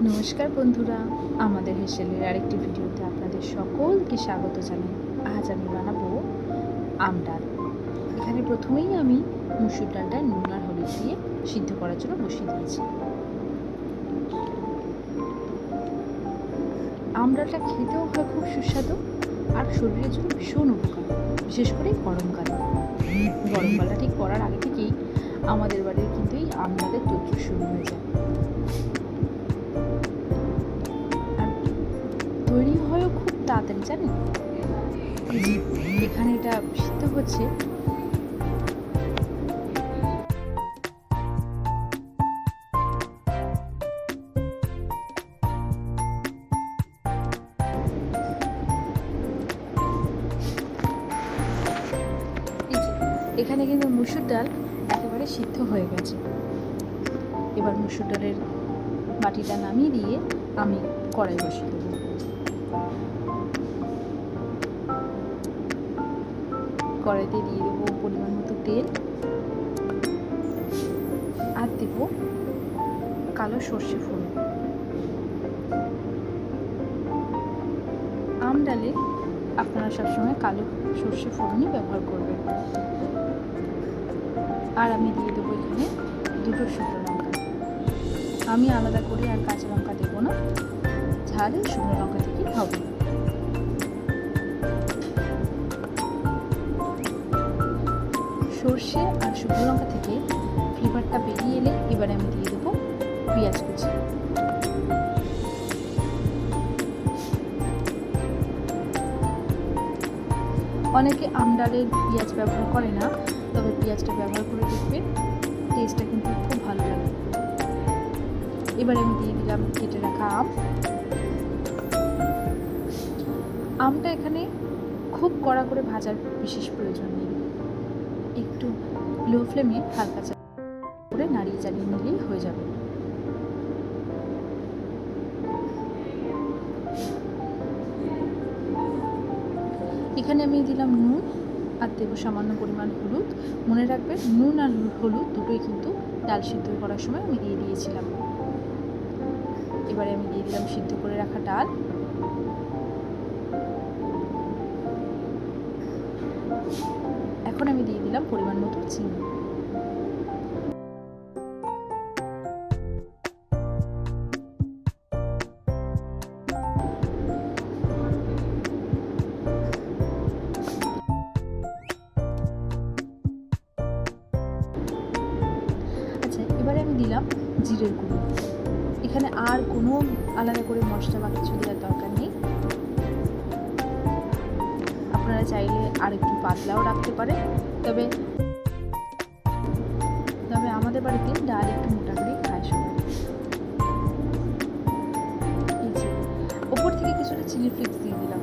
নমস্কার বন্ধুরা, আমাদের হেসেলের আরেকটি ভিডিওতে আপনাদের সকলকে স্বাগত জানাই। আজ আমি বানাবো আম ডাল। এখানে প্রথমেই আমি মুসুর ডালটা নুন আর হলুদ দিয়ে সিদ্ধ করার জন্য বসিয়ে দিয়েছি। আম ডালটা খেতেও হয় খুব সুস্বাদু আর শরীরের জন্য ভীষণ উপকার, বিশেষ করে গরমকালে। গরমকালটা ঠিক পড়ার আগে থেকেই আমাদের বাড়ির কিন্তু এই আম ডালের তৈরি শুরু হয়ে যায়। তৈরি হয়ও খুব তাড়াতাড়ি, জানেন। এখানে এটা সিদ্ধ হচ্ছে। এখানে কিন্তু মুসুর ডাল একেবারে সিদ্ধ হয়ে গেছে। এবার মুসুর ডালের বাটিটা নামিয়ে দিয়ে আমি কড়াই বসিয়ে দেবো। কড়াইতে দিয়ে দেবো পরিমাণ মতো তেল আর দেব কালো সর্ষে ফোড়ন। আম ডালে আপনারা সবসময় কালো সর্ষে ফোড়নই ব্যবহার করবেন। আর আমি দিয়ে দেবো এখানে 2টো শুকনো লঙ্কা। আমি আলাদা করে আর কাঁচা লঙ্কা দেবো না, ঝাল শুকনো লঙ্কা থেকেই হবে। সর্ষে আর শুকনো লঙ্কা থেকে ফ্লেভারটা বেরিয়ে এলে এবারে আমি দিয়ে দেবো পেঁয়াজ কুচি। অনেকে আম ডালে পেঁয়াজ ব্যবহার করে না, তবে পেঁয়াজটা ব্যবহার করে দেখবেন, টেস্টটা কিন্তু খুব ভালো লাগে। এবারে আমি দিয়ে দিলাম কেটে রাখা আমটা এখানে খুব কড়া করে ভাজার বিশেষ প্রয়োজন নেই, একটু লো ফ্লেমে হালকা করে নাড়িয়ে চালিয়ে নিলেই হয়ে যাবে। এখানে আমি দিলাম নুন আর দেবো সামান্য পরিমাণ হলুদ। মনে রাখবেন, নুন আর হলুদ দুটোই কিন্তু ডাল সিদ্ধ করার সময় আমি দিয়ে দিয়েছিলাম। এবারে আমি দিয়ে দিলাম সিদ্ধ করে রাখা ডাল। এখন আমি দিয়ে দিলাম পরিমাণ মতো চিনি। আচ্ছা, এবারে আমি দিলাম জিরের গুঁড়ো। এখানে আর কোনো আলাদা করে মশলা বা কিছু দেওয়ার দরকার নেই। আপনারা চাইলে আর একটু পাতলাও রাখতে পারেন, তবে আমাদের বাড়িতে ডাল একটু মোটা করেই খায় সবাই। ওপর থেকে কিছুটা চিলি ফ্লেক্স দিয়ে দিলাম।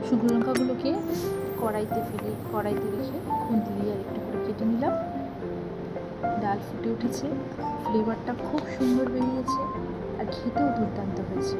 শুকনো লঙ্কাগুলোকে কড়াইতে রেখে খুন্তি দিয়ে আর একটু করে কেটে নিলাম। ডাল ফুটে উঠেছে, ফ্লেভারটা খুব সুন্দর বেরিয়েছে আর খেতেও দুর্দান্ত হয়েছে।